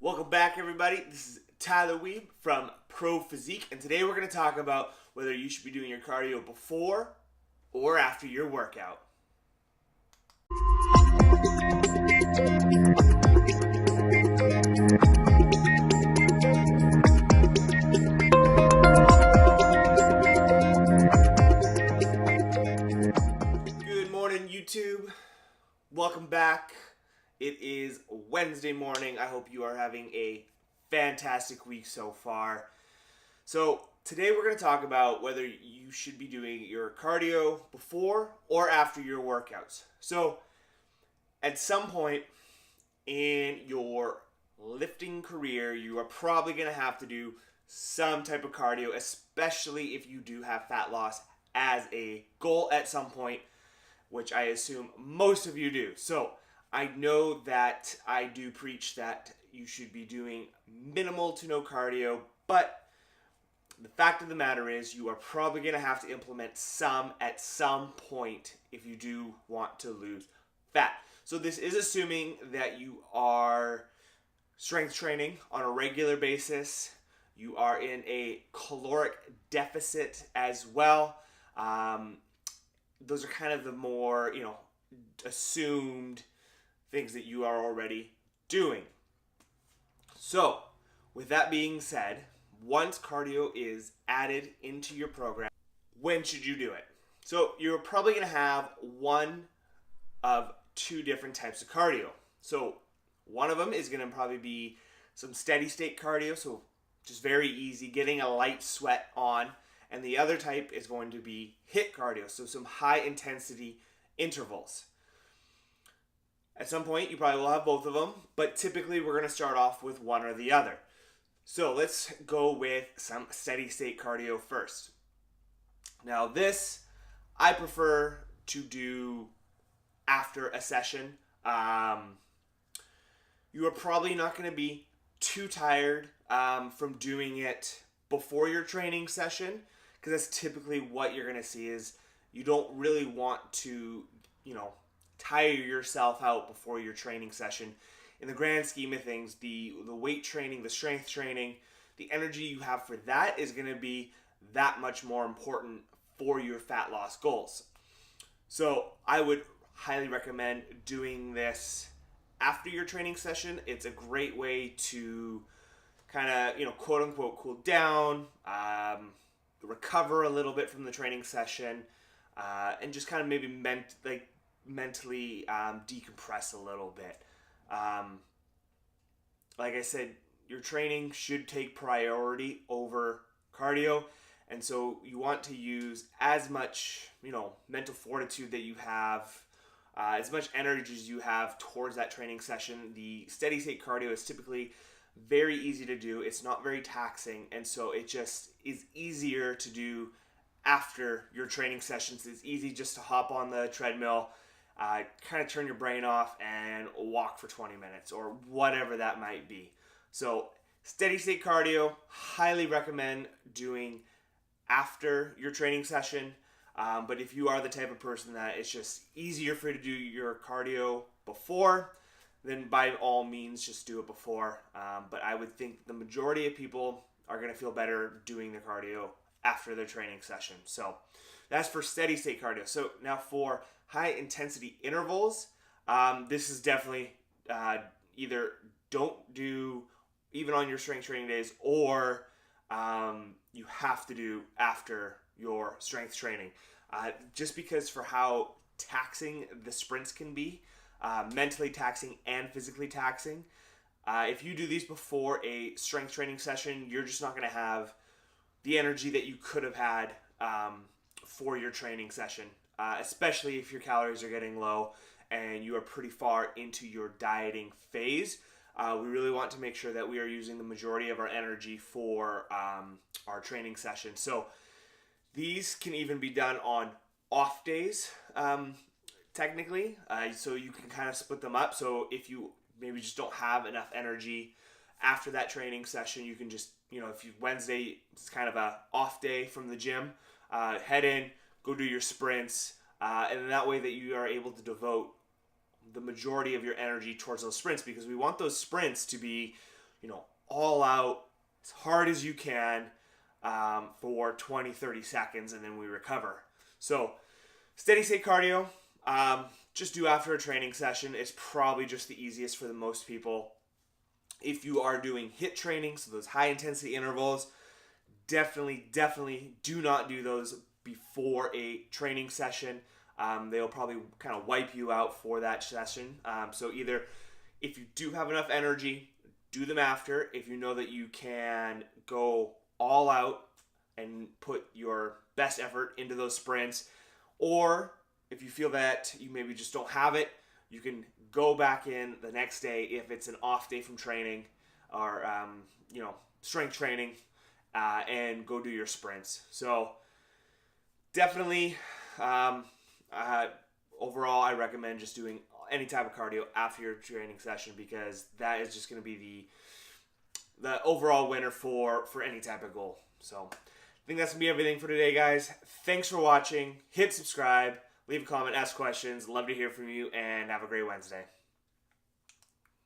Welcome back, everybody. This is Tyler Weeb from Pro Physique, and today we're going to talk about whether you should be doing your cardio before or after your workout. Good morning, YouTube. Welcome back. It is Wednesday morning. I hope you are having a fantastic week so far. So today we're going to talk about whether you should be doing your cardio before or after your workouts. So at some point in your lifting career, you are probably going to have to do some type of cardio, especially if you do have fat loss as a goal at some point, which I assume most of you do. So I know that I do preach that you should be doing minimal to no cardio, but the fact of the matter is you are probably going to have to implement some at some point if you do want to lose fat. So this is assuming that you are strength training on a regular basis. You are in a caloric deficit as well. Those are kind of the more, assumed things that you are already doing. So, with that being said, once cardio is added into your program, when should you do it? So, you're probably going to have one of two different types of cardio. So, one of them is going to probably be some steady state cardio, so just very easy, getting a light sweat on. And the other type is going to be HIIT cardio, so some high intensity intervals. At some point, you probably will have both of them, but typically we're going to start off with one or the other. So let's go with some steady state cardio first. Now this, I prefer to do after a session. You are probably not going to be too tired from doing it before your training session, because that's typically what you're going to see is you don't really want to, tire yourself out before your training session. In the grand scheme of things, the weight training, the strength training, the energy you have for that is going to be that much more important for your fat loss goals. So I would highly recommend doing this after your training session. It's a great way to kind of, quote unquote, cool down, recover a little bit from the training session, and just kind of maybe mentally decompress a little bit. Like I said, your training should take priority over cardio, and so you want to use as much, mental fortitude that you have, as much energy as you have towards that training session. The steady state cardio is typically very easy to do. It's not very taxing, and so it just is easier to do after your training sessions. It's easy just to hop on the treadmill, kind of turn your brain off and walk for 20 minutes or whatever that might be. So steady state cardio, highly recommend doing after your training session. But if you are the type of person that it's just easier for you to do your cardio before, then by all means just do it before. But I would think the majority of people are going to feel better doing the cardio after their training session. So that's for steady state cardio. So now for high intensity intervals, this is definitely either don't do even on your strength training days, or you have to do after your strength training. Just because for how taxing the sprints can be, mentally taxing and physically taxing. If you do these before a strength training session, you're just not going to have the energy that you could have had for your training session, especially if your calories are getting low and you are pretty far into your dieting phase. We really want to make sure that we are using the majority of our energy for our training session. So these can even be done on off days, technically. So you can kind of split them up. So if you maybe just don't have enough energy after that training session, you can just, if Wednesday is kind of a off day from the gym, head in, go do your sprints, and that way that you are able to devote the majority of your energy towards those sprints, because we want those sprints to be, all out as hard as you can for 20, 30 seconds, and then we recover. So steady state cardio, just do after a training session. It's probably just the easiest for the most people. If you are doing HIIT training, so those high intensity intervals, definitely do not do those before a training session. They'll probably kind of wipe you out for that session. So either if you do have enough energy, do them after. If you know that you can go all out and put your best effort into those sprints, or if you feel that you maybe just don't have it, you can go back in the next day if it's an off day from training or strength training, and go do your sprints. So definitely, overall, I recommend just doing any type of cardio after your training session, because that is just going to be the overall winner for any type of goal. So I think that's going to be everything for today, guys. Thanks for watching. Hit subscribe, leave a comment, ask questions. Love to hear from you, and have a great Wednesday.